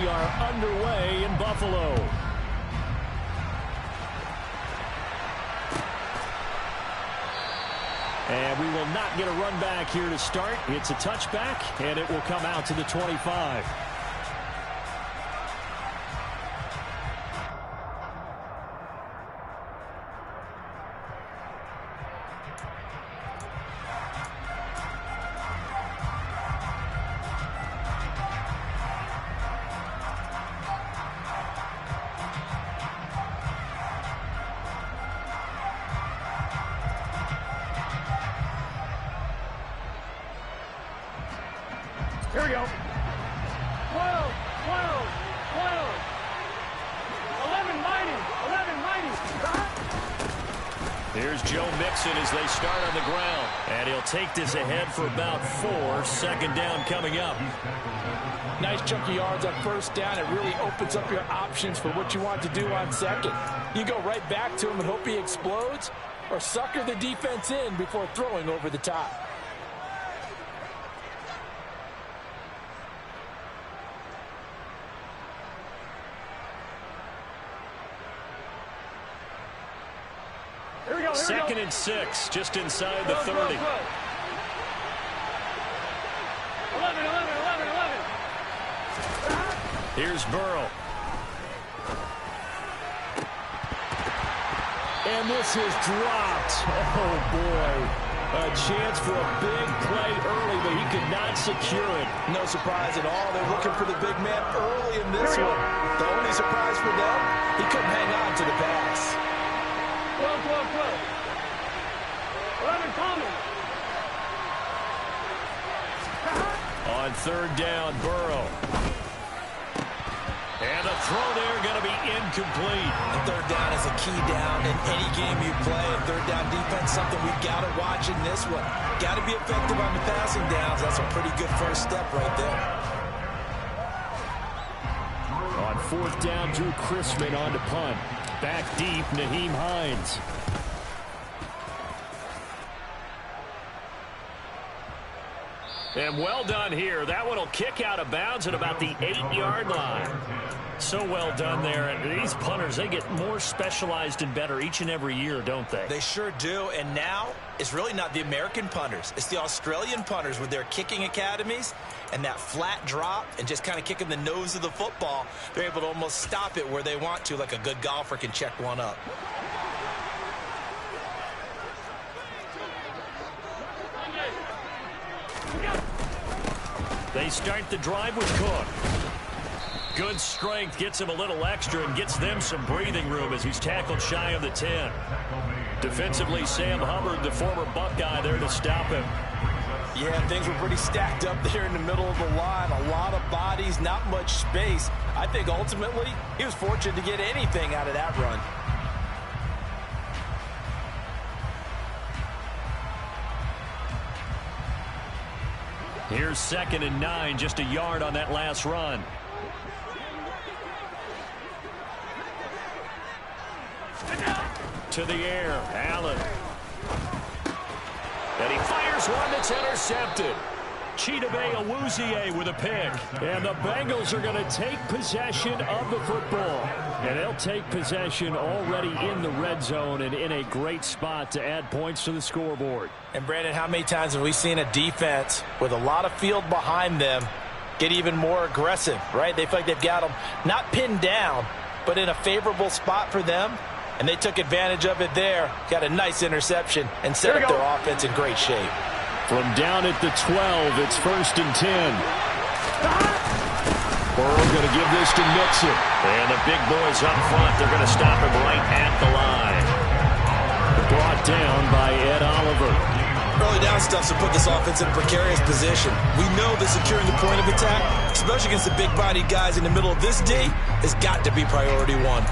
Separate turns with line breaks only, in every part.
we are underway in Buffalo. And we will not get a run back here to start. It's a touchback, and it will come out to the 25.
Here we go. 12, 12, 12. 11 mighty, 11 mighty.
Here's Joe Mixon as they start on the ground. And he'll take this ahead for about 4. Second down coming up.
Nice chunk of yards on first down. It really opens up your options for what you want to do on second. You go right back to him and hope he explodes, or sucker the defense in before throwing over the top.
Here we go.
Second and 6, just inside the 30.
11, 11, 11, 11.
Here's Burrow. And this is dropped. Oh, boy. A chance for a big play early, but he could not secure it.
No surprise at all. They're looking for the big man early in this one. The only surprise for them, he couldn't hang on to the pass.
12, 12, 12. 11 coming.
On third down, Burrow. And the throw there going to be incomplete.
And third down is a key down in any game you play. And third down defense, something we've got to watch in this one. Got to be effective on the passing downs. That's a pretty good first step right there.
On fourth down, Drew Chrisman on to punt. Back deep, Naheem Hines. And well done here. That one will kick out of bounds at about the 8-yard line. So well done there. And these punters, they get more specialized and better each and every year, don't they?
They sure do. And now it's really not the American punters. It's the Australian punters with their kicking academies and that flat drop and just kind of kicking the nose of the football. They're able to almost stop it where they want to, like a good golfer can check one up.
They start the drive with Cook. Good strength, gets him a little extra and gets them some breathing room as he's tackled shy of the 10. Defensively, Sam Hubbard, the former Buckeye, there to stop him.
Yeah, things were pretty stacked up there in the middle of the line. A lot of bodies, not much space. I think ultimately he was fortunate to get anything out of that run.
Here's 2nd and 9, just a yard on that last run. To the air, Allen. And he fires one that's intercepted. Chidobe Awuzie with a pick. And the Bengals are going to take possession of the football. And they'll take possession already in the red zone and in a great spot to add points to the scoreboard.
And, Brandon, how many times have we seen a defense with a lot of field behind them get even more aggressive, right? They feel like they've got them not pinned down, but in a favorable spot for them. And they took advantage of it there. Got a nice interception and set up their offense in great shape.
From down at the 12, it's 1st and 10. Burrow going to give this to Mixon. And the big boys up front, they're going to stop him right at the line. Brought down by Ed Oliver.
Early down stuff to put this offense in a precarious position. We know that securing the point of attack, especially against the big-bodied guys in the middle of this D, has got to be priority one.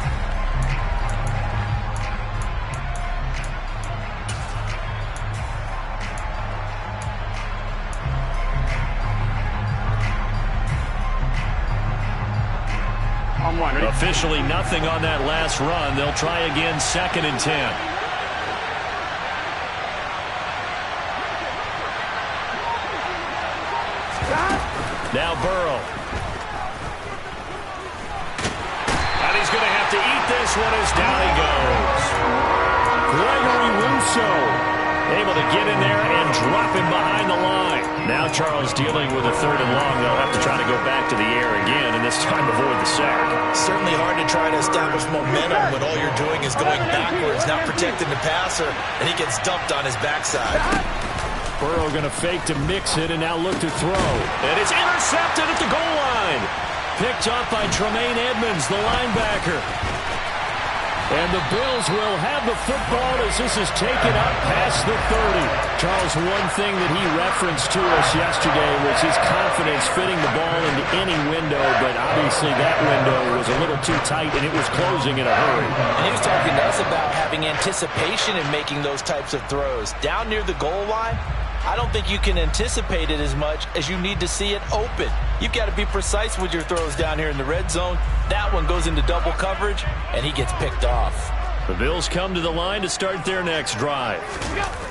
Officially nothing on that last run. They'll try again, 2nd and 10. Now Burrow. this one is down he goes. Gregory Rousseau able to get in there and drop him behind the line. Now Charles dealing with a 3rd and long. They'll have to try to go back to the air again, and this time avoid the sack.
Certainly hard to try to establish momentum when all you're doing is going backwards, not protecting the passer, and he gets dumped on his backside.
Burrow going to fake to mix it and now look to throw. And it's intercepted at the goal line. Picked off by Tremaine Edmonds, the linebacker. And the Bills will have the football as this is taken up past the 30. Charles, one thing that he referenced to us yesterday was his confidence fitting the ball into any window, but obviously that window was a little too tight and it was closing in a hurry.
And he was talking to us about having anticipation in making those types of throws. Down near the goal line, I don't think you can anticipate it as much as you need to see it open. You've got to be precise with your throws down here in the red zone. That one goes into double coverage, and he gets picked off.
The Bills come to the line to start their next drive.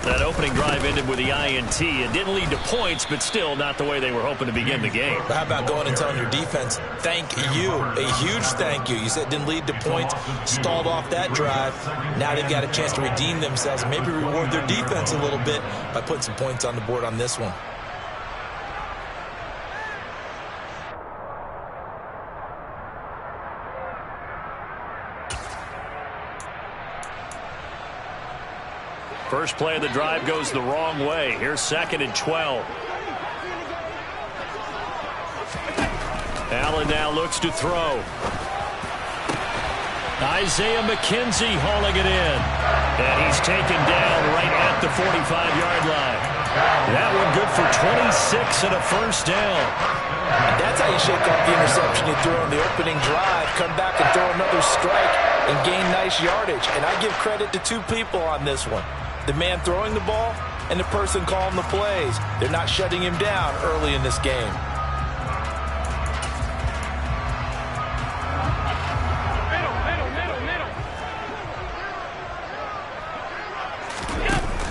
That opening drive ended with the INT. It didn't lead to points, but still not the way they were hoping to begin the game.
But how about going and telling your defense, thank you, a huge thank you. You said it didn't lead to points, stalled off that drive. Now they've got a chance to redeem themselves and maybe reward their defense a little bit by putting some points on the board on this one.
First play of the drive goes the wrong way. Here's 2nd and 12. Allen now looks to throw. Isaiah McKenzie hauling it in. And he's taken down right at the 45-yard line. That one good for 26 and a first down.
And that's how you shake off the interception you threw on the opening drive. Come back and throw another strike and gain nice yardage. And I give credit to 2 people on this one. The man throwing the ball and the person calling the plays. They're not shutting him down early in this game.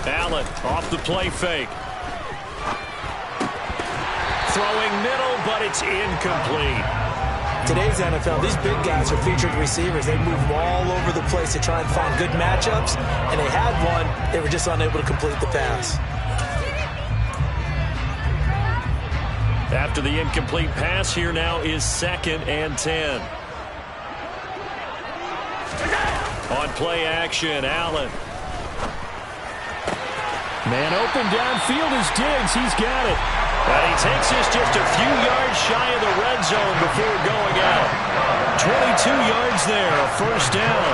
Allen off the play fake. Throwing middle, but it's incomplete.
Today's NFL, these big guys are featured receivers. They move all over the place to try and find good matchups, and they had one. They were just unable to complete the pass.
After the incomplete pass, here now is 2nd and 10. On play action, Allen. Man open downfield is Diggs. He's got it. And he takes this just a few yards shy of the red zone before going out. 22 yards there, a first down.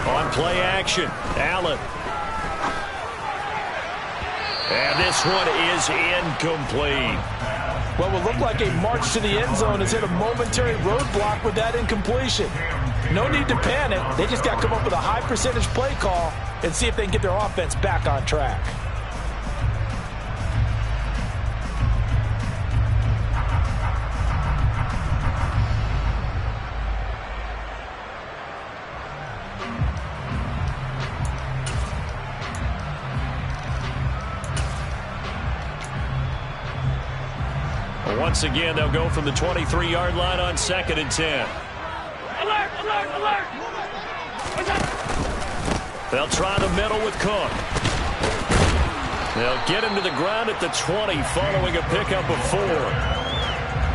On play action, Allen. And this one is incomplete.
What will look like a march to the end zone has hit a momentary roadblock with that incompletion. No need to panic. They just got to come up with a high percentage play call and see if they can get their offense back on track.
Once again, they'll go from the 23-yard line on 2nd and 10.
Alert, alert, alert!
They'll try the middle with Cook. They'll get him to the ground at the 20 following a pickup of 4.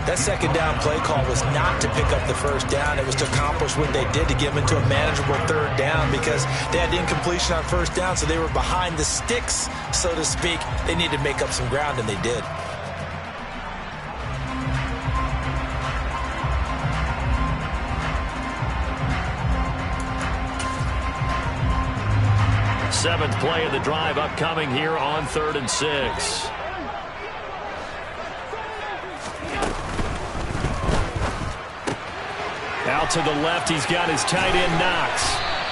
That second down play call was not to pick up the first down. It was to accomplish what they did to get them into a manageable 3rd down because they had incompletion on first down, so they were behind the sticks, so to speak. They needed to make up some ground, and they did.
Seventh play of the drive upcoming here on 3rd and 6. Out to the left, he's got his tight end Knox.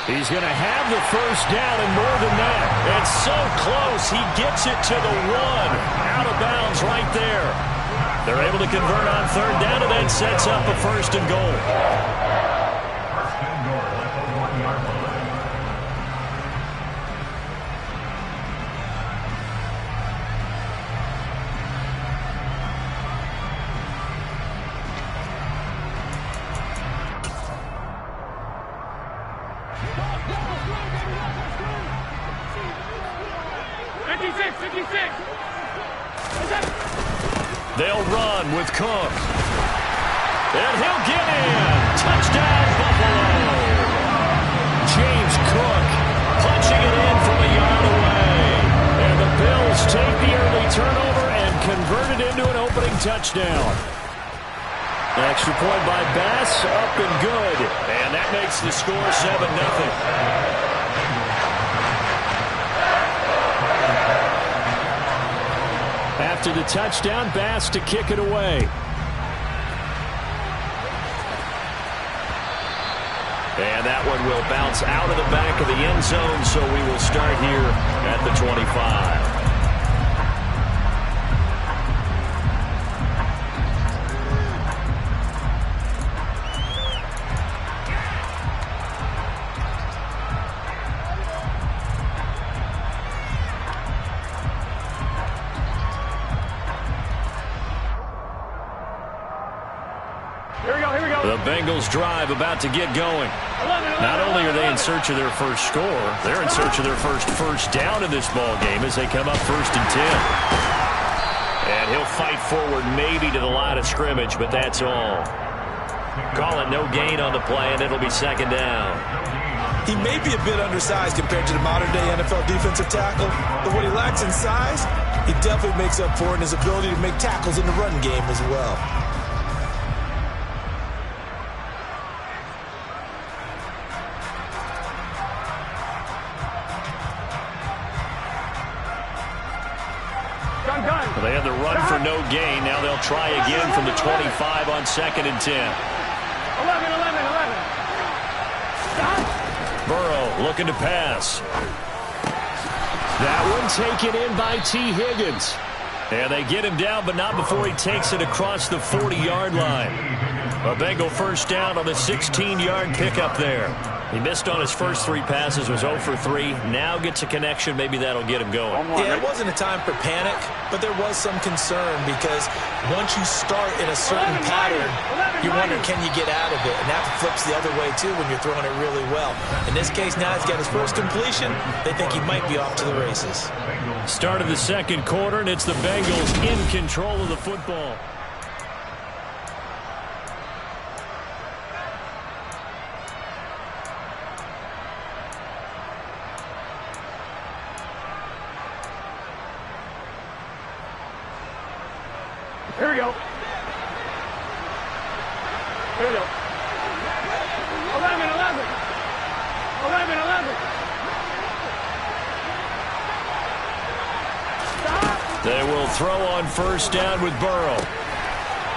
He's going to have the first down and more than that. It's so close, he gets it to the 1. Out of bounds right there. They're able to convert on 3rd down and then sets up a 1st and goal. They'll run with Cook. And he'll get in. Touchdown, Buffalo. James Cook punching it in from a yard away. And the Bills take the early turnover and convert it into an opening touchdown. Extra point by Bass, up and good. And that makes the score 7-0. After the touchdown, Bass to kick it away. And that one will bounce out of the back of the end zone, so we will start here at the 25. The Bengals drive about to get going. Not only are they in search of their first score, they're in search of their first down in this ball game as they come up 1st and 10. And he'll fight forward maybe to the line of scrimmage, but that's all. Call it no gain on the play, and it'll be 2nd down.
He may be a bit undersized compared to the modern-day NFL defensive tackle, but what he lacks in size, he definitely makes up for in his ability to make tackles in the run game as well.
They had the run for no gain. Now they'll try again from the 25 on 2nd and 10.
11.
Burrow looking to pass. That one taken in by T. Higgins. And they get him down, but not before he takes it across the 40-yard line. A Bengal first down on the 16-yard pickup there. He missed on his first 3 passes, was 0 for 3. Now gets a connection. Maybe that'll get him going.
Yeah, it wasn't a time for panic, but there was some concern because once you start in a certain pattern, you wonder, can you get out of it? And that flips the other way, too, when you're throwing it really well. In this case, now he's got his first completion. They think he might be off to the races.
Start of the 2nd quarter, and it's the Bengals in control of the football.
Here we go. Here we go. 11. 11. Stop.
They will throw on 1st down with Burrow.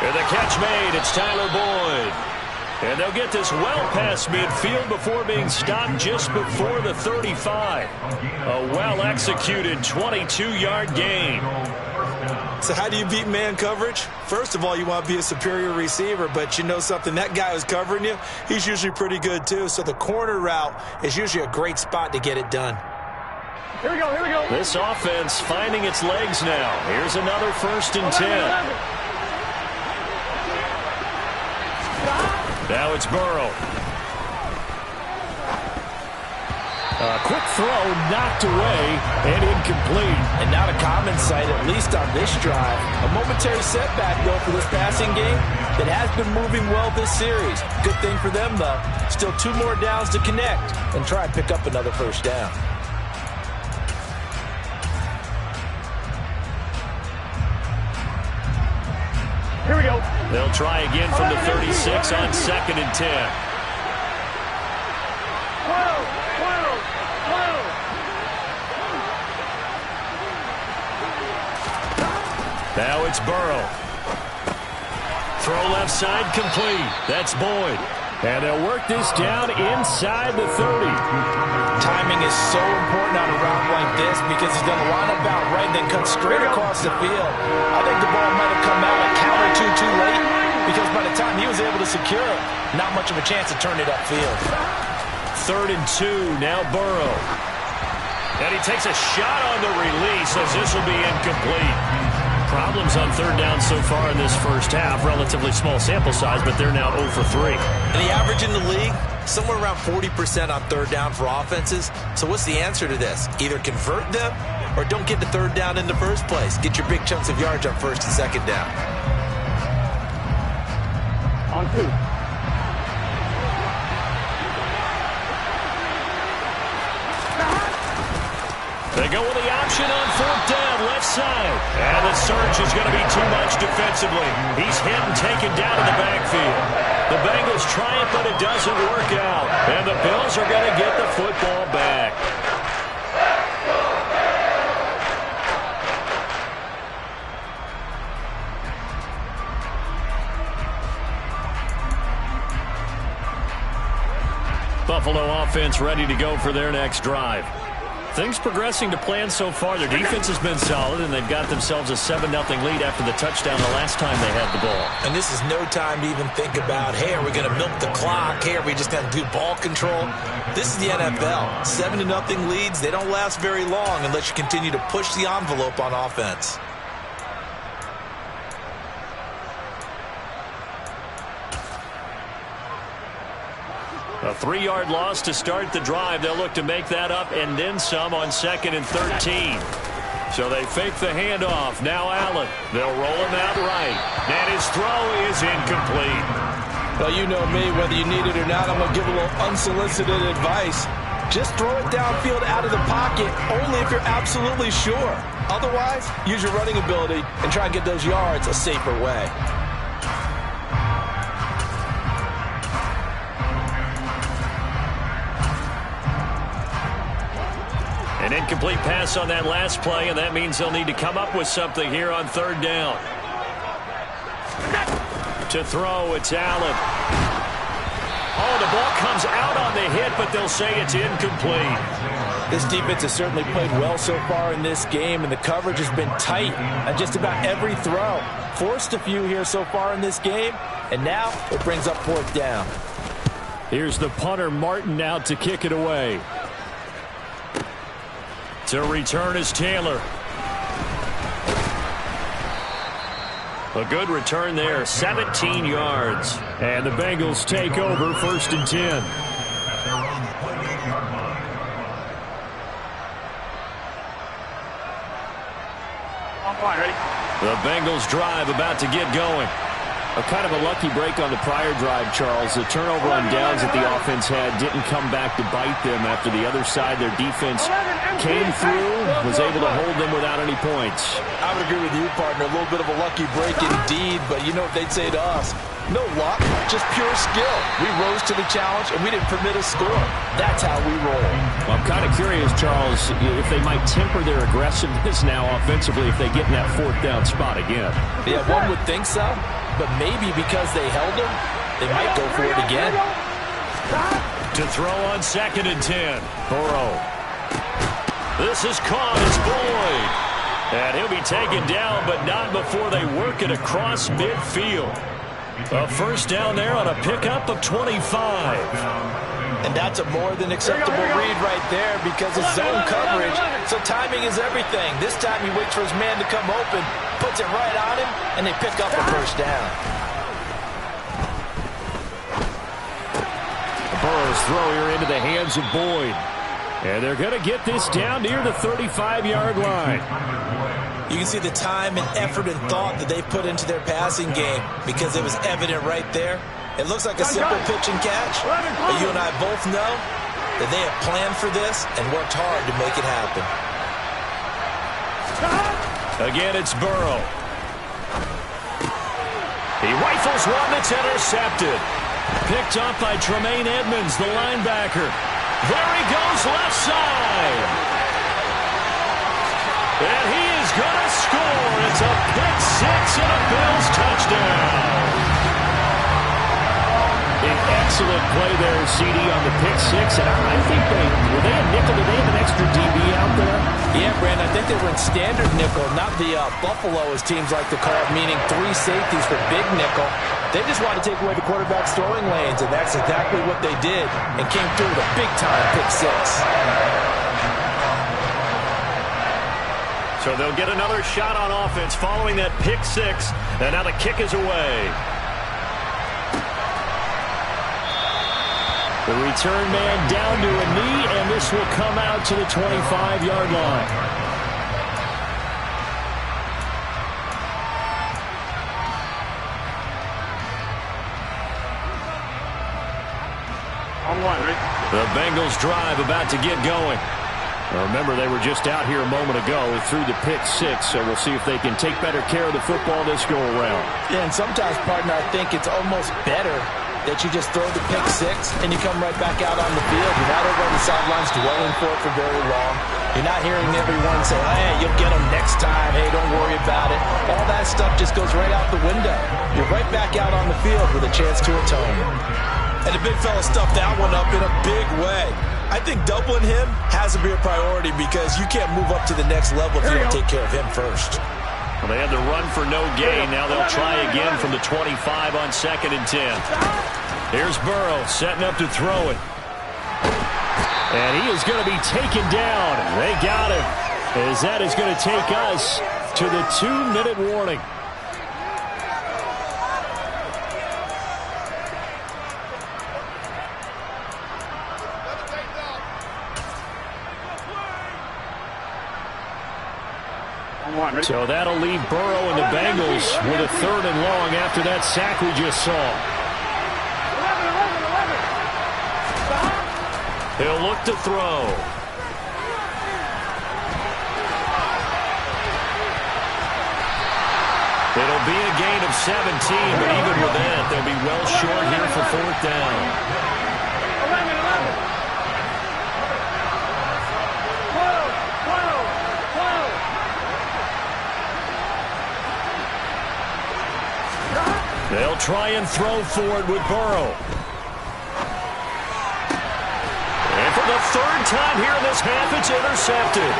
And the catch made. It's Tyler Boyd. And they'll get this well past midfield before being stopped just before the 35. A well-executed 22-yard gain.
So how do you beat man coverage? First of all, you want to be a superior receiver, but you know something, that guy who's covering you, he's usually pretty good too. So the corner route is usually a great spot to get it done.
Here we go.
This offense finding its legs now. Here's another 1st and 10. Now it's Burrow. A quick throw knocked away and incomplete.
And not a common sight, at least on this drive. A momentary setback, though, for this passing game that has been moving well this series. Good thing for them, though. Still 2 more downs to connect and try and pick up another 1st down.
Here we go.
They'll try again from the 36 on 2nd and 10.
12.
Now it's Burrow. Throw left side complete. That's Boyd. And they'll work this down inside the 30.
Timing is so important on a route like this because he's going to line up out right and then cut straight across the field. I think the ball might have come out a count or two too late because by the time he was able to secure it, not much of a chance to turn it upfield.
3rd and 2, now Burrow. And he takes a shot on the release as this will be incomplete. Problems on third down so far in this first half. Relatively small sample size, but they're now 0 for 3.
And the average in the league, somewhere around 40% on third down for offenses. So what's the answer to this? Either convert them or don't get to third down in the first place. Get your big chunks of yards on first and second down.
On 2.
They go with the option on fourth down, left side. And the surge is going to be too much defensively. He's hit and taken down in the backfield. The Bengals try it, but it doesn't work out. And the Bills are going to get the football back. Buffalo offense ready to go for their next drive. Things progressing to plan so far. Their defense has been solid, and they've got themselves a 7-0 lead after the touchdown the last time they had the ball.
And this is no time to even think about, hey, are we going to milk the clock? Hey, are we just going to do ball control? This is the NFL. 7-0 leads, they don't last very long unless you continue to push the envelope on offense.
A 3-yard loss to start the drive. They'll look to make that up and then some on 2nd and 13. So they fake the handoff. Now Allen. They'll roll him out right. And his throw is incomplete.
Well, you know me. Whether you need it or not, I'm going to give a little unsolicited advice. Just throw it downfield out of the pocket, only if you're absolutely sure. Otherwise, use your running ability and try and get those yards a safer way.
An incomplete pass on that last play, and that means they'll need to come up with something here on third down. To throw, it's Allen. Oh, the ball comes out on the hit, but they'll say it's incomplete.
This defense has certainly played well so far in this game, and the coverage has been tight on just about every throw. Forced a few here so far in this game, and now it brings up fourth down.
Here's the punter, Martin, out to kick it away. To return is Taylor. A good return there, 17 yards. And the Bengals take over 1st and 10.
On point, ready?
The Bengals drive about to get going. A kind of a lucky break on the prior drive, Charles. The turnover on downs that the offense had didn't come back to bite them after the other side. Their defense came through, was able to hold them without any points.
I would agree with you, partner. A little bit of a lucky break indeed, but you know what they'd say to us. No luck, just pure skill. We rose to the challenge, and we didn't permit a score. That's how we roll.
Well, I'm kind of curious, Charles, if they might temper their aggressiveness now offensively if they get in that fourth down spot again.
Yeah, one would think so. But maybe because they held him, they might go for it again.
To throw on 2nd and 10. Burrow. This is caught. It's Boyd. And he'll be taken down, but not before they work it across midfield. A first down there on a pickup of 25.
And that's a more than acceptable read right there because it's zone coverage. So timing is everything. This time he waits for his man to come open, puts it right on him, and they pick up a first down.
Burrow's throw here into the hands of Boyd. And they're going to get this down near the 35-yard line.
You can see the time and effort and thought that they put into their passing game because it was evident right there. It looks like a simple pitch and catch, but you and I both know that they have planned for this and worked hard to make it happen.
Again, it's Burrow. He rifles one that's intercepted. Picked up by Tremaine Edmonds, the linebacker. There he goes, left side. And he is going to score. It's a pick six and a Bills touchdown. An excellent play there, CD, on the pick six. And I think were they a nickel? Did they have an extra DB out there?
Yeah, Brandon, I think they were in standard nickel, not the Buffalo, as teams like to call it, meaning 3 safeties for big nickel. They just wanted to take away the quarterback's throwing lanes, and that's exactly what they did, and came through with a big-time pick six.
So they'll get another shot on offense following that pick six. And now the kick is away. The return man down to a knee, and this will come out to the 25-yard line.
On one, ready?
The Bengals drive about to get going. Now remember, they were just out here a moment ago through the pick six, so we'll see if they can take better care of the football this go-around.
Yeah, and sometimes, partner, I think it's almost better that you just throw the pick six and you come right back out on the field. You're not over on the sidelines dwelling for it for very long. You're not hearing everyone say, hey, you'll get them next time. Hey, don't worry about it. All that stuff just goes right out the window. You're right back out on the field with a chance to atone. And the big fella stuffed that one up in a big way. I think doubling him has to be a priority because you can't move up to the next level if you don't take care of him first.
Well, they had the run for no gain. Now they'll try again from the 25 on 2nd and 10. Here's Burrow setting up to throw it. And he is going to be taken down. They got him. As that is going to take us to the 2-minute warning. So that'll leave Burrow and the Bengals with a 3rd and long after that sack we just saw. He'll look to throw. It'll be a gain of 17, but even with that, they'll be well short here for 4th down. They'll try and throw for it with Burrow. And for the 3rd time here in this half, it's intercepted.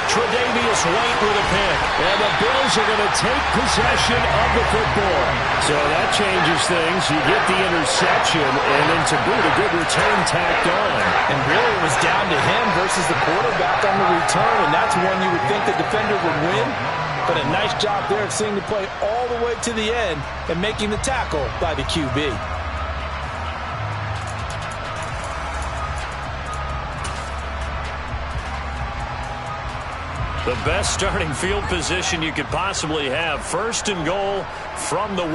Tre'Davious White with a pick. And the Bills are going to take possession of the football. So that changes things. You get the interception, and then to boot, a good return tacked on.
And really it was down to him versus the quarterback on the return, and that's one you would think the defender would win. But a nice job there of seeing the play all the way to the end and making the tackle by the QB.
The best starting field position you could possibly have. 1st and goal from the 1.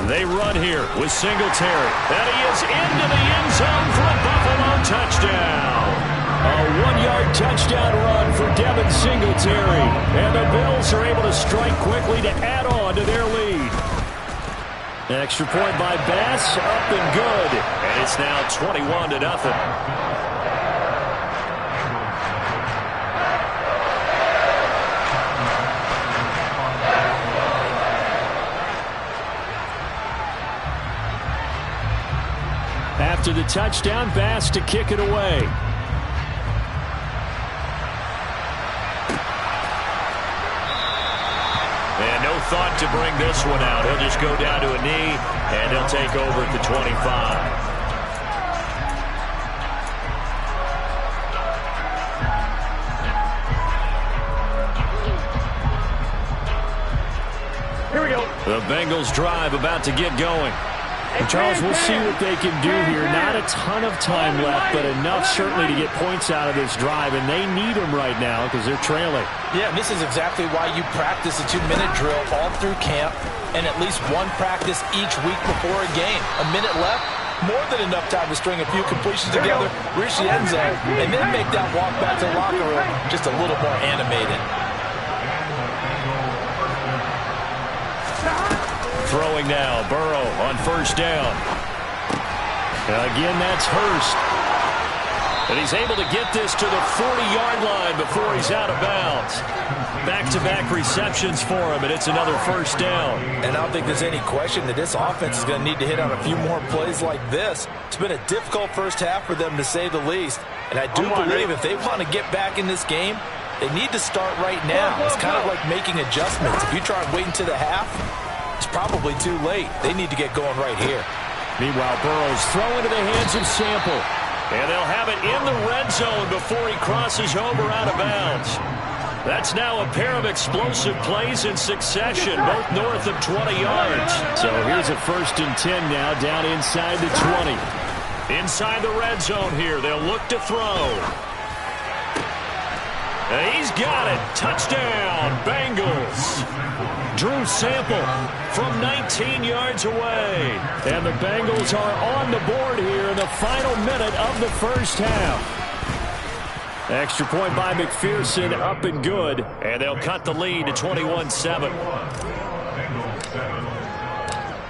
They run here with Singletary. And he is into the end zone for a Buffalo touchdown. A 1-yard touchdown run for Devin Singletary. And the Bills are able to strike quickly to add on to their lead. Extra point by Bass, up and good. And it's now 21-0. After the touchdown, Bass to kick it away. And no thought to bring this one out. He'll just go down to a knee, and he'll take over at the 25.
Here we go.
The Bengals drive about to get going. And Charles, we'll see what they can do here. Not a ton of time left, but enough certainly to get points out of this drive, and they need them right now because they're trailing.
Yeah, and this is exactly why you practice a 2-minute drill all through camp and at least one practice each week before a game. A minute left, more than enough time to string a few completions together, reach the end zone, and then make that walk back to the locker room just a little more animated.
Throwing now, Burrow on 1st down. Again, that's Hurst. And he's able to get this to the 40-yard line before he's out of bounds. Back-to-back receptions for him, and it's another 1st down.
And I don't think there's any question that this offense is going to need to hit on a few more plays like this. It's been a difficult first half for them, to say the least. And I do believe if they want to get back in this game, they need to start right now. It's kind of like making adjustments. If you try and wait until the half, it's probably too late. They need to get going right here.
Meanwhile, Burrow's throw into the hands of Sample. And they'll have it in the red zone before he crosses over out of bounds. That's now a pair of explosive plays in succession, both north of 20 yards. So here's a 1st and 10 now, down inside the 20. Inside the red zone here, they'll look to throw. And he's got it. Touchdown, Bengals. Drew Sample from 19 yards away. And the Bengals are on the board here in the final minute of the first half. Extra point by McPherson, up and good. And they'll cut the lead to 21-7.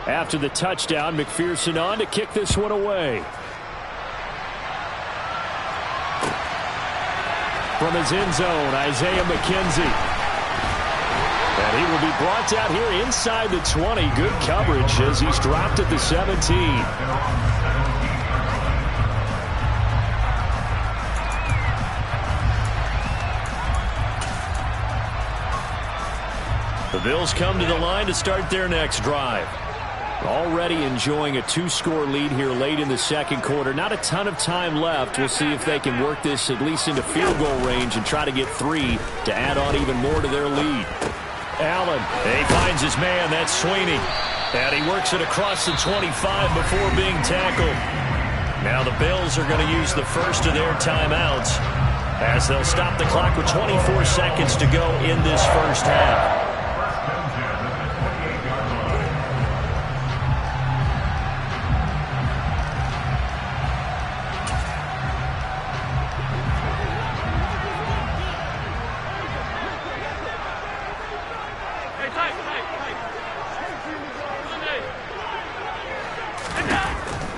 After the touchdown, McPherson on to kick this one away. From his end zone, Isaiah McKenzie. And he will be brought out here inside the 20. Good coverage as he's dropped at the 17. The Bills come to the line to start their next drive. Already enjoying a 2-score lead here late in the second quarter. Not a ton of time left. We'll see if they can work this at least into field goal range and try to get 3 to add on even more to their lead. Allen, he finds his man. That's Sweeney. And he works it across the 25 before being tackled. Now the Bills are going to use the first of their timeouts as they'll stop the clock with 24 seconds to go in this first half.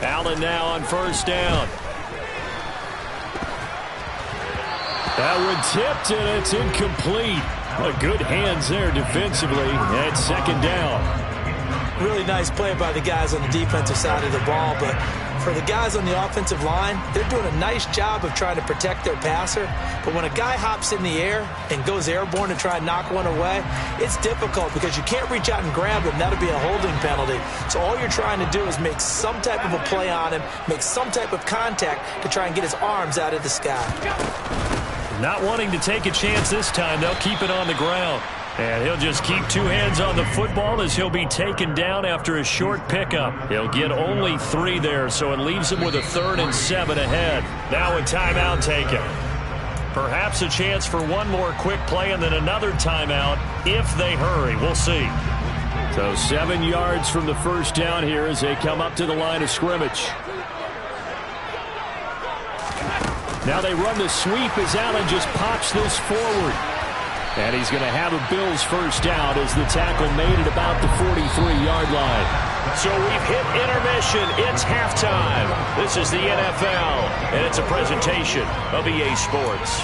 Allen now on first down. That one tipped, and it's incomplete. Good hands there defensively at second down.
Really nice play by the guys on the defensive side of the ball, but for the guys on the offensive line, they're doing a nice job of trying to protect their passer. But when a guy hops in the air and goes airborne to try and knock one away, it's difficult because you can't reach out and grab him. That'll be a holding penalty. So all you're trying to do is make some type of a play on him, make some type of contact to try and get his arms out of the sky.
Not wanting to take a chance this time, they'll keep it on the ground. And he'll just keep 2 hands on the football as he'll be taken down after a short pickup. He'll get only 3 there, so it leaves him with a 3rd and 7 ahead. Now a timeout taken. Perhaps a chance for one more quick play and then another timeout if they hurry. We'll see. So 7 yards from the first down here as they come up to the line of scrimmage. Now they run the sweep as Allen just pops this forward. And he's going to have a Bills first down as the tackle made it about the 43-yard line. So we've hit intermission. It's halftime. This is the NFL, and it's a presentation of EA Sports.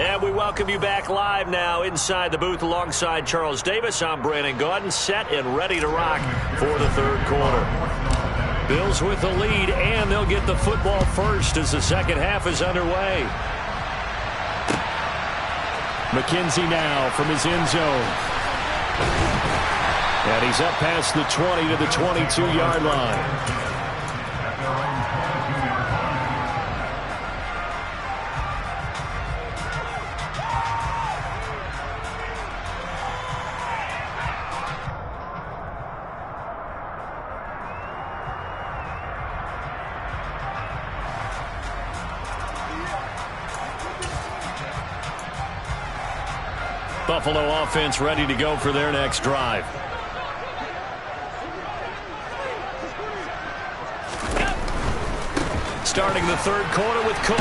And we welcome you back live now inside the booth alongside Charles Davis. I'm Brandon Gaudin, set and ready to rock for the third quarter. Bills with the lead, and they'll get the football first as the second half is underway. McKenzie now from his end zone. And he's up past the 20 to the 22-yard line. Buffalo offense ready to go for their next drive. Starting the third quarter with Cook.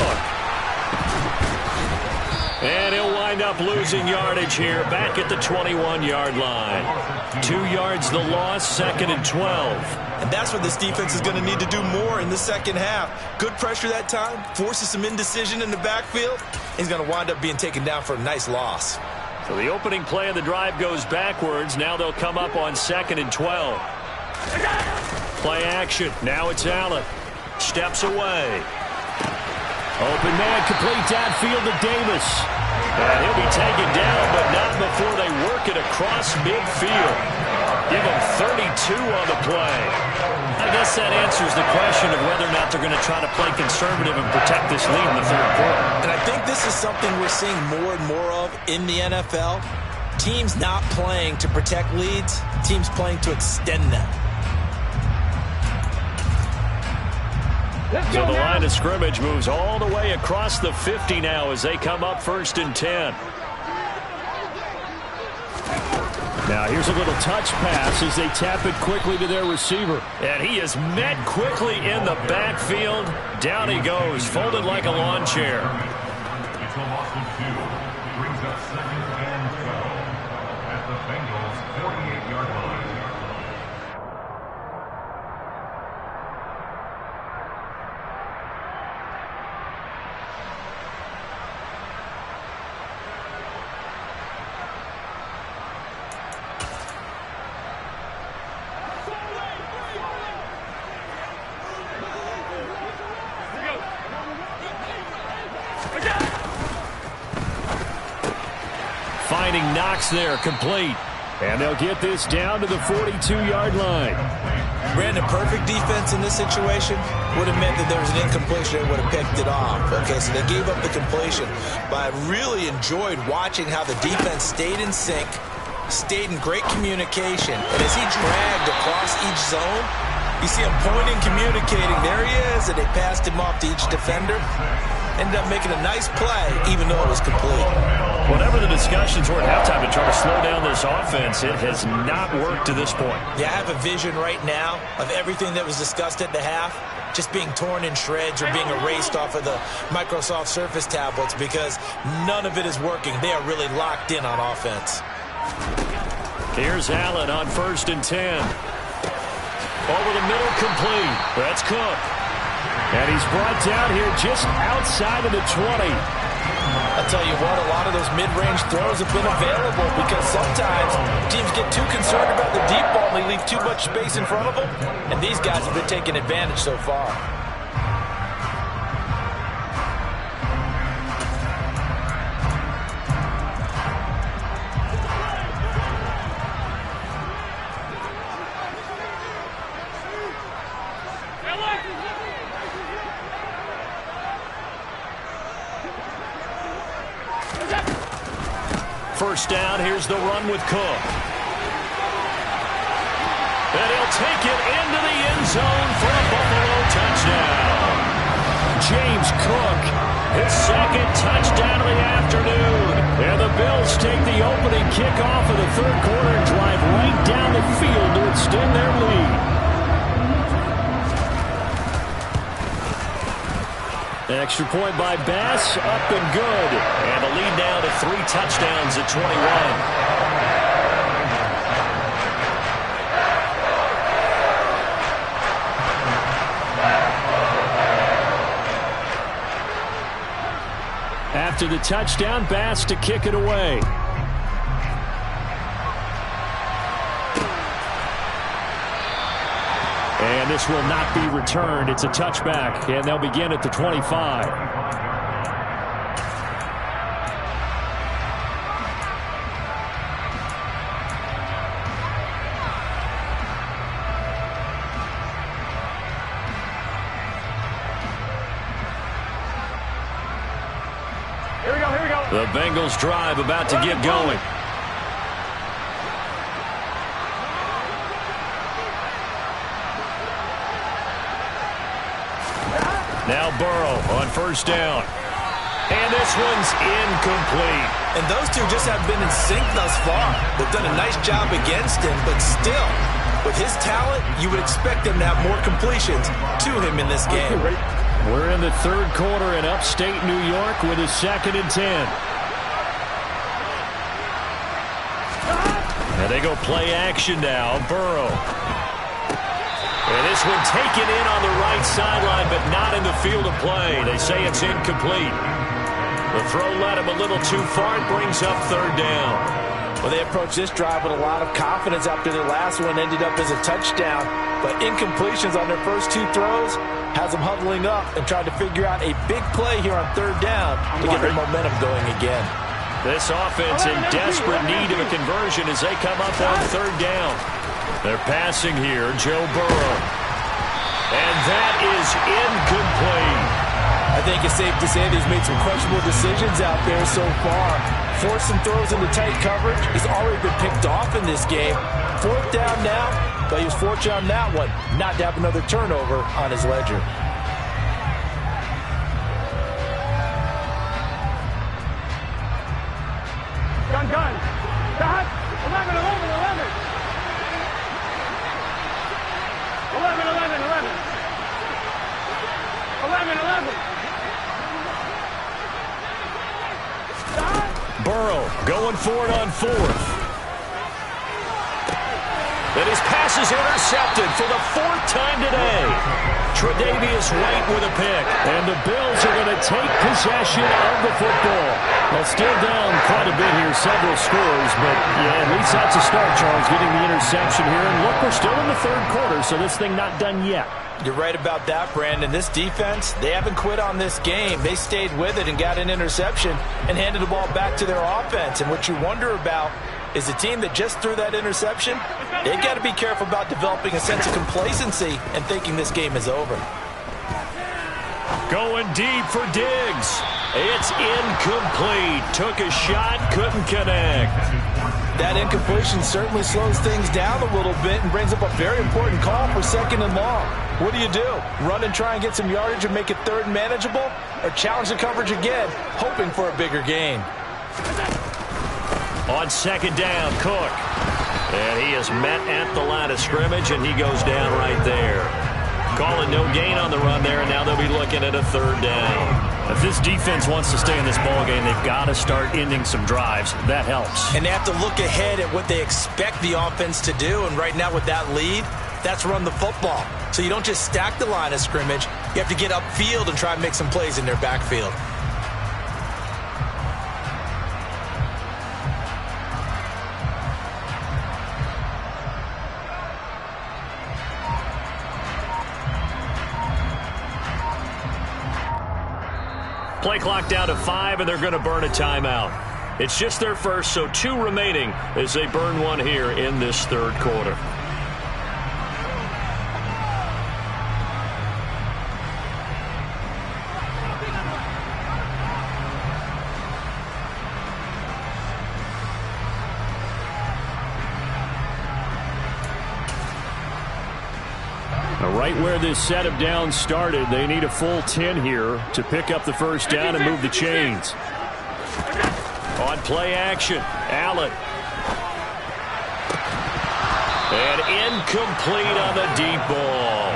And he'll wind up losing yardage here back at the 21-yard line. 2 yards the loss, 2nd and 12.
And that's what this defense is going to need to do more in the second half. Good pressure that time, forces some indecision in the backfield. He's going to wind up being taken down for a nice loss.
So the opening play of the drive goes backwards. Now they'll come up on 2nd and 12. Play action. Now it's Allen. Steps away. Open man, complete downfield to Davis. And he'll be taken down, but not before they work it across midfield. Give him 32 on the play. I guess that answers the question of whether or not they're going to try to play conservative and protect this lead in the third quarter.
And I think this is something we're seeing more and more of in the NFL. Teams not playing to protect leads, teams playing to extend them.
So the line of scrimmage moves all the way across the 50 now as they come up 1st and 10. Now here's a little touch pass as they tap it quickly to their receiver. And he is met quickly in the backfield. Down he goes, folded like a lawn chair.
It's a loss of 2. Brings up 2nd and 12 at the Bengals' 48-yard line.
Finding Knox there, complete. And they'll get this down to the 42-yard line.
Brandon, perfect defense in this situation would have meant that there was an incompletion that would have picked it off. Okay, so they gave up the completion. But I really enjoyed watching how the defense stayed in sync, stayed in great communication. And as he dragged across each zone, you see him pointing, communicating. There he is, and they passed him off to each defender. Ended up making a nice play, even though it was complete.
Whatever the discussions were at halftime to try to slow down this offense, it has not worked to this point.
Yeah, I have a vision right now of everything that was discussed at the half just being torn in shreds or being erased off of the Microsoft Surface tablets because none of it is working. They are really locked in on offense.
Here's Allen on 1st and 10. Over the middle, complete. That's Cook. And he's brought down here just outside of the 20.
I'll tell you what, a lot of those mid-range throws have been available because sometimes teams get too concerned about the deep ball and they leave too much space in front of them. And these guys have been taking advantage so far.
First down, here's the run with Cook. And he'll take it into the end zone for a Buffalo touchdown. James Cook, his 2nd touchdown of the afternoon. And the Bills take the opening kickoff of the third quarter and drive right down the field to extend their lead. Extra point by Bass, up and good. And the lead now to 3 touchdowns at 21. After the touchdown, Bass to kick it away. And this will not be returned. It's a touchback, and they'll begin at the 25.
Here we go, here we go.
The Bengals drive about to get going. Now Burrow on 1st down. And this one's incomplete.
And those two just have been in sync thus far. They've done a nice job against him, but still, with his talent, you would expect them to have more completions to him in this game.
We're in the third quarter in upstate New York with a 2nd and 10. And they go play action now. Burrow. And this one taken in on the right sideline, but not in the field of play. They say it's incomplete. The throw led him a little too far. It brings up 3rd down.
Well, they approached this drive with a lot of confidence after their last one ended up as a touchdown. But incompletions on their first 2 throws has them huddling up and trying to figure out a big play here on 3rd down to get their momentum going again.
This offense in desperate need of a conversion as they come up on third down. They're passing here, Joe Burrow. And that is incomplete.
I think it's safe to say that he's made some questionable decisions out there so far. Forced some throws into tight coverage. He's already been picked off in this game. Fourth down now, but he was fortunate on that one not to have another turnover on his ledger.
Gun. Dot. 11. 11.
Burrow going for it on fourth. And his pass is intercepted for the fourth time today. Tre'Davious White with a pick. And the Bills are going to take possession of the football. Well, still down quite a bit here, several scores. But, yeah, at least that's a start, Charles, getting the interception here. And look, we're still in the third quarter, so this thing not done yet.
You're right about that, Brandon. This defense, they haven't quit on this game. They stayed with it and got an interception and handed the ball back to their offense. And what you wonder about is a team that just threw that interception, they've got to be careful about developing a sense of complacency and thinking this game is over.
Going deep for Diggs. It's incomplete. Took a shot, couldn't connect.
That incompletion certainly slows things down a little bit and brings up a very important call for second and long. What do? Run and try and get some yardage and make it third and manageable? Or challenge the coverage again, hoping for a bigger gain?
On second down, Cook. And he is met at the line of scrimmage, and he goes down right there. Calling no gain on the run there, and now they'll be looking at a third down. If this defense wants to stay in this ballgame, they've got to start ending some drives. That helps.
And they have to look ahead at what they expect the offense to do, and right now with that lead, that's run the football. So you don't just stack the line of scrimmage. You have to get upfield and try and make some plays in their backfield.
Play clock down to 5, and they're going to burn a timeout. It's just their first, so 2 remaining as they burn one here in this third quarter. Right where this set of downs started, they need a full 10 here to pick up the first down and move the chains. On play action, Allen. And incomplete on the deep ball.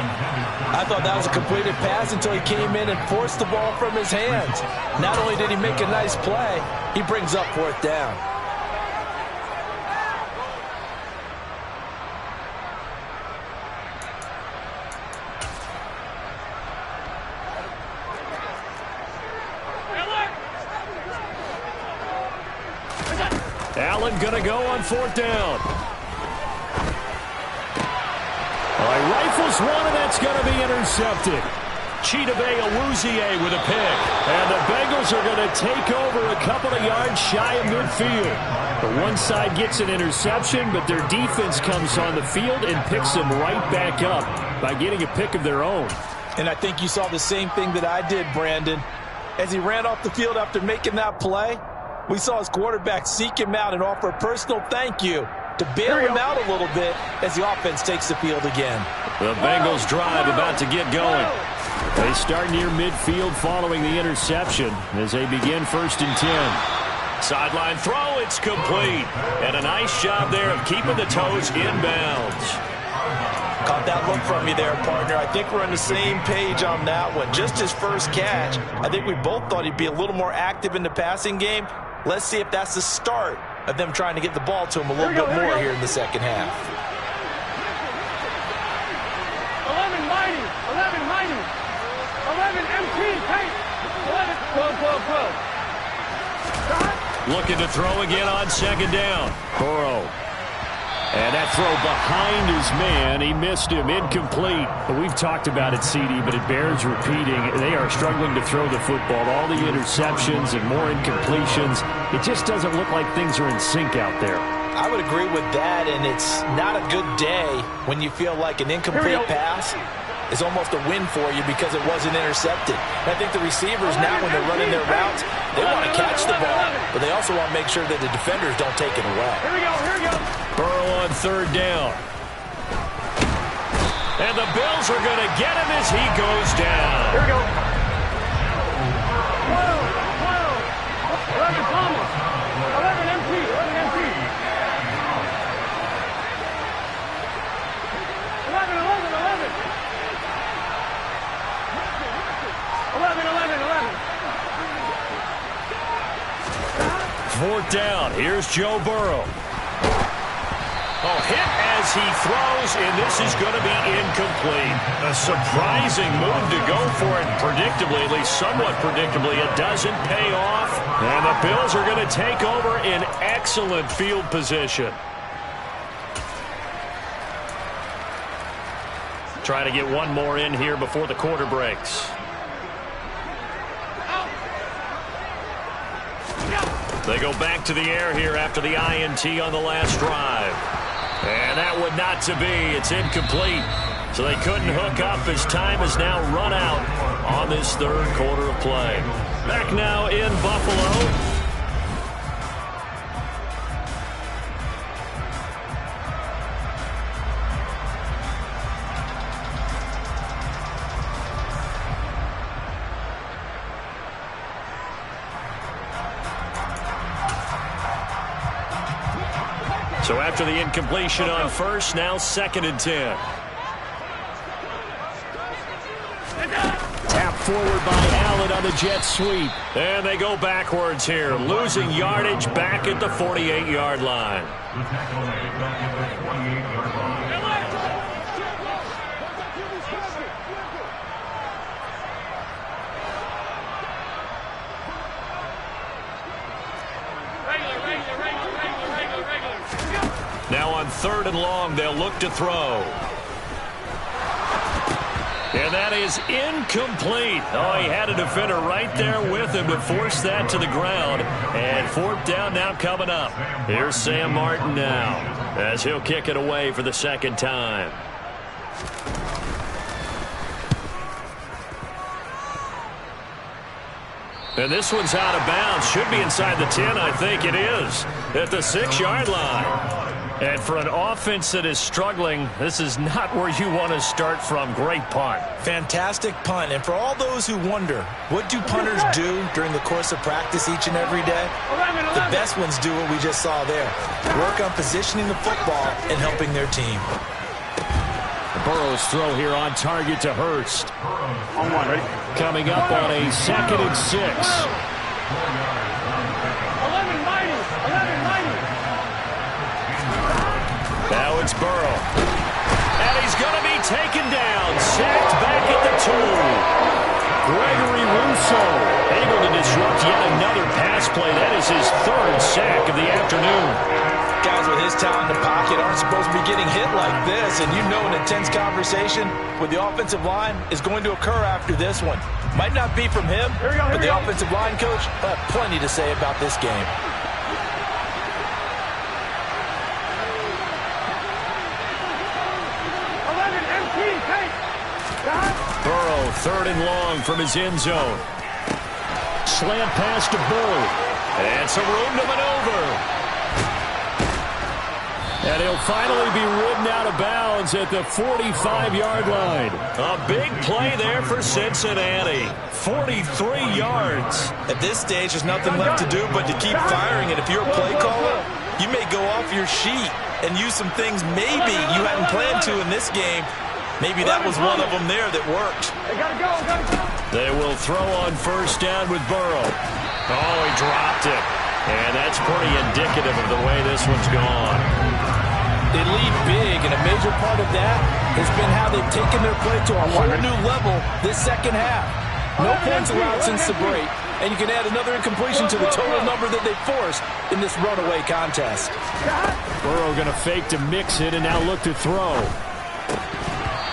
I thought that was a completed pass until he came in and forced the ball from his hands. Not only did he make a nice play, he brings up fourth down.
Allen going to go on fourth down. All right, rifles one, and that's going to be intercepted. Chidobe with a pick. And the Bengals are going to take over a couple of yards shy of midfield. The one side gets an interception, but their defense comes on the field and picks them right back up by getting a pick of their own.
And I think you saw the same thing that I did, Brandon. As he ran off the field after making that play, we saw his quarterback seek him out and offer a personal thank you to bail him out a little bit as the offense takes the field again.
The Bengals drive about to get going. They start near midfield following the interception as they begin 1st and 10. Sideline throw, it's complete. And a nice job there of keeping the toes inbounds.
Caught that look from you there, partner. I think we're on the same page on that one. Just his first catch. I think we both thought he'd be a little more active in the passing game. Let's see if that's the start of them trying to get the ball to him a little bit more here in the second half.
11 mighty. 11 MT tight. 11 12.
Looking to throw again on second down. Burrow. And that throw behind his man. He missed him. Incomplete. We've talked about it, CD, but it bears repeating. They are struggling to throw the football. All the interceptions and more incompletions. It just doesn't look like things are in sync out there.
I would agree with that, and it's not a good day when you feel like an incomplete pass is almost a win for you because it wasn't intercepted. And I think the receivers now, when they're running their routes, they want to catch the ball, but they also want to make sure that the defenders don't take it away.
Here we go.
Burrow on third down. And the Bills are going to get him as he goes down.
Here we go. 12. 11 Thomas. 11 MP. 11 MP. 11.
4th down. Here's Joe Burrow. Hit as he throws, and this is going to be incomplete. A surprising move to go for it. Predictably, at least somewhat predictably, it doesn't pay off. And the Bills are going to take over in excellent field position. Try to get one more in here before the quarter breaks. They go back to the air here after the INT on the last drive. And that would not to be. It's incomplete. So they couldn't hook up as time has now run out on this third quarter of play. Back now in Buffalo. So after the incompletion on first, now 2nd and 10. Tap forward by Allen on the jet sweep. And they go backwards here, losing yardage back at the 48-yard line.
The tackle made back at the 48-yard line.
Now on 3rd and long, they'll look to throw. And that is incomplete. Oh, he had a defender right there with him to force that to the ground. And 4th down now coming up. Here's Sam Martin now as he'll kick it away for the 2nd time. And this one's out of bounds. Should be inside the 10, I think it is. At the 6-yard line. And for an offense that is struggling, this is not where you want to start from. Great punt.
Fantastic punt. And for all those who wonder, what do punters do during the course of practice each and every day? The best ones do what we just saw there. Work on positioning the football and helping their team.
Burrow's throw here on target to Hurst.
On one, ready?
Coming up on a 2nd and 6.
11 mighty. 11 mighty.
Now it's Burrow. And he's going to be taken down. Sacked back at the 2. Gregory Rousseau able to disrupt yet another pass play. That is his 3rd sack of the afternoon.
Guys with his talent in the pocket aren't supposed to be getting hit like this. And you know an intense conversation with the offensive line is going to occur after this one. Might not be from him, but the offensive line coach will have plenty to say about this game.
Burrow, 3rd and long from his end zone. Slant pass to Bull. And some room to maneuver. And he'll finally be ridden out of bounds at the 45-yard line. A big play there for Cincinnati. 43 yards.
At this stage, there's nothing left to do but to keep firing. And if you're a play caller, you may go off your sheet and use some things maybe you hadn't planned to in this game. Maybe that was one of them there that worked.
They gotta go.
They will throw on 1st down with Burrow. Oh, he dropped it. And that's pretty indicative of the way this one's gone.
They lead big, and a major part of that has been how they've taken their play to a whole new level this 2nd half. No points allowed since the break, and you can add another incompletion to the total number that they forced in this runaway contest.
Burrow going to fake to mix it and now look to throw.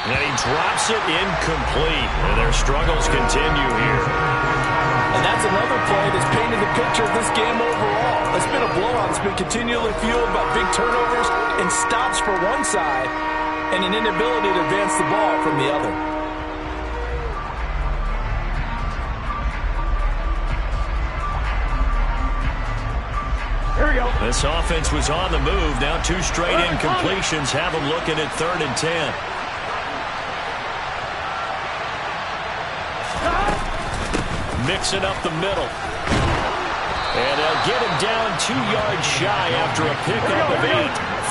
And he drops it incomplete. And their struggles continue here.
And that's another play that's painted the picture of this game overall. It's been a blowout. It's been continually fueled by big turnovers and stops for one side and an inability to advance the ball from the other.
Here we go.
This offense was on the move. Now 2 straight incompletions have them looking at 3rd and 10. Mixing up the middle. And they'll get him down 2 yards shy after a pickup of 8.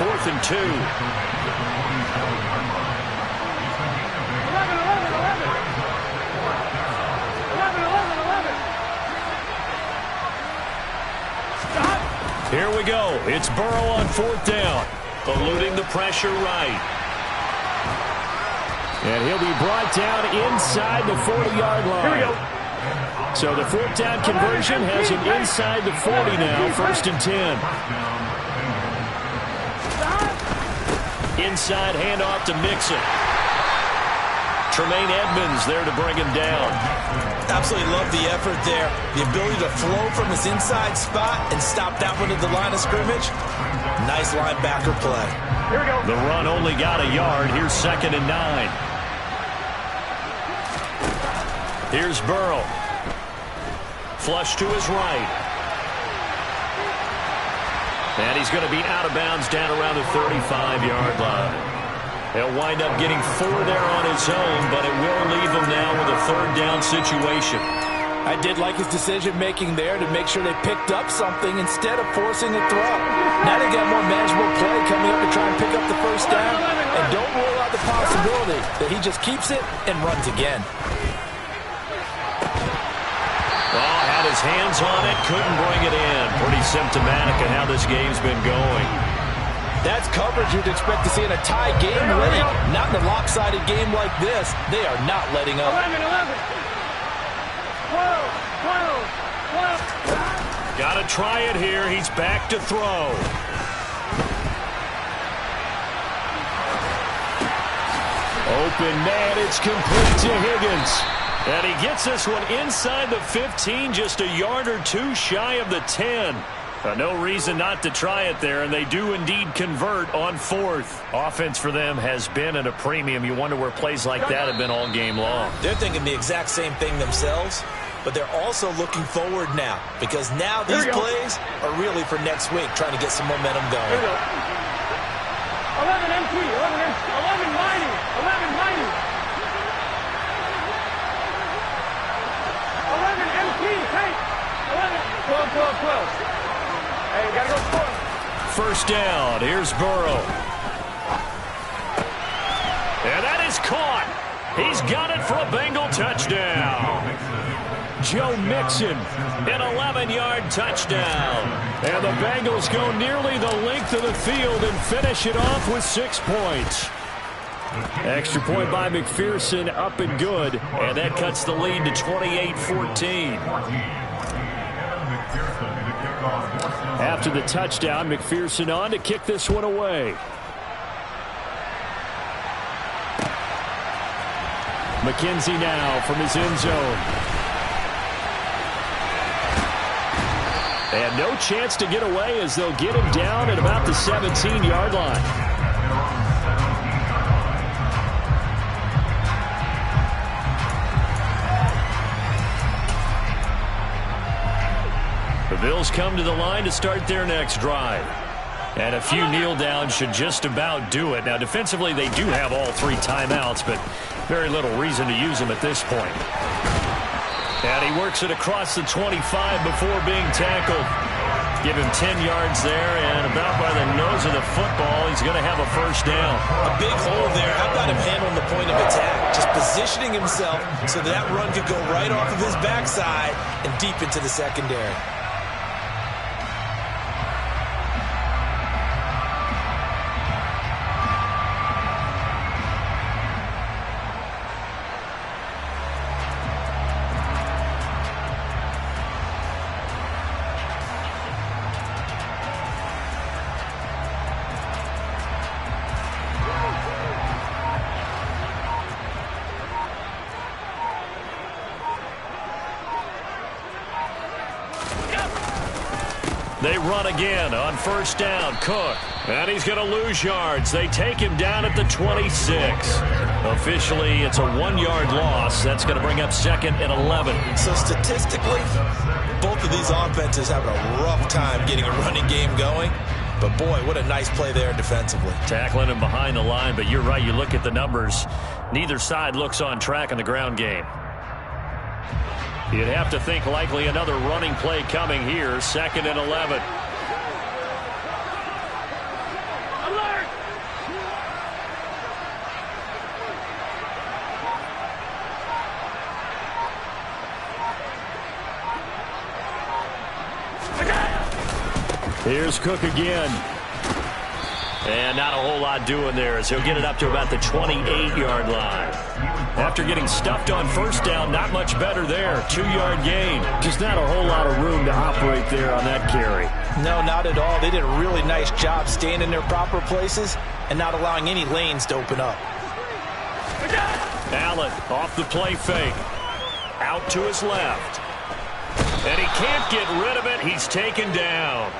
4th and 2.
11. Stop.
Here we go. It's Burrow on 4th down. Eluding the pressure right. And he'll be brought down inside the 40-yard line.
Here we go.
So the 4th down conversion has him inside the 40 now. 1st and 10. Inside handoff to Mixon. Tremaine Edmonds there to bring him down.
Absolutely love the effort there. The ability to flow from his inside spot and stop that one at the line of scrimmage. Nice linebacker play.
Here we go.
The run only got a yard. Here's 2nd and 9. Here's Burrow. Flush to his right. And he's going to be out of bounds down around the 35-yard line. He'll wind up getting 4 there on his own, but it will leave him now with a 3rd down situation.
I did like his decision-making there to make sure they picked up something instead of forcing a throw. Now they got more manageable play coming up to try and pick up the 1st down, and don't rule out the possibility that he just keeps it and runs again.
Oh, had his hands on it, couldn't bring it in. Pretty symptomatic of how this game's been going.
That's coverage you'd expect to see in a tie game late. Not in a lopsided game like this. They are not letting up.
11. 12.
Got to try it here. He's back to throw. Open man, it's complete to Higgins. And he gets this one inside the 15, just a yard or 2 shy of the 10. No reason not to try it there, and they do indeed convert on 4th. Offense for them has been at a premium. You wonder where plays like that have been all game long.
They're thinking the exact same thing themselves, but they're also looking forward now because now these plays are really for next week, trying to get some momentum going.
Here we go. 11 MT. 11 mighty. 11 mighty. 11 MT. Take. 11. 12. Hey, gotta go score.
1st down. Here's Burrow. And that is caught. He's got it for a Bengal touchdown. Joe Mixon, an 11-yard touchdown. And the Bengals go nearly the length of the field and finish it off with 6 points. Extra point by McPherson, up and good. And that cuts the lead to 28-14. After the touchdown, McPherson on to kick this one away. McKenzie now from his end zone. And no chance to get away as they'll get him down at about the 17-yard line. The Bills come to the line to start their next drive. And a few kneel downs should just about do it. Now, defensively, they do have all 3 timeouts, but very little reason to use them at this point. And he works it across the 25 before being tackled. Give him 10 yards there, and about by the nose of the football, he's going to have a 1st down.
A big hole there. How about him handling the point of attack? Just positioning himself so that run could go right off of his backside and deep into the secondary.
They run again on first down. Cook. And he's going to lose yards. They take him down at the 26. Officially, it's a 1-yard loss. That's going to bring up 2nd and 11.
So statistically, both of these offenses having a rough time getting a running game going. But, boy, what a nice play there defensively.
Tackling him behind the line, but you're right. You look at the numbers. Neither side looks on track in the ground game. You'd have to think likely another running play coming here. 2nd and 11.
Alert!
Here's Cook again. And not a whole lot doing there as he'll get it up to about the 28-yard line. After getting stuffed on first down, not much better there. 2-yard gain. Just not a whole lot of room to operate there on that carry.
No, not at all. They did a really nice job staying in their proper places and not allowing any lanes to open up.
Allen off the play fake. Out to his left. And he can't get rid of it. He's taken down.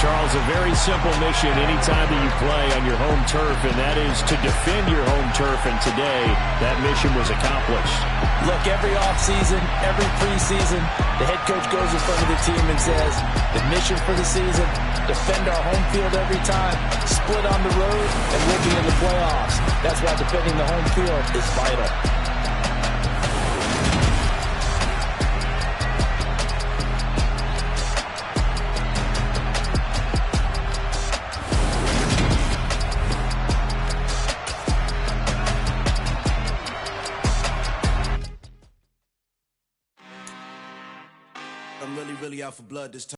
Charles, a very simple mission anytime that you play on your home turf, and that is to defend your home turf, and today that mission was accomplished.
Look, every offseason, every preseason, the head coach goes in front of the team and says, the mission for the season, defend our home field every time, split on the road, and we'll be in the playoffs. That's why defending the home field is vital.
I'm really out for blood this time.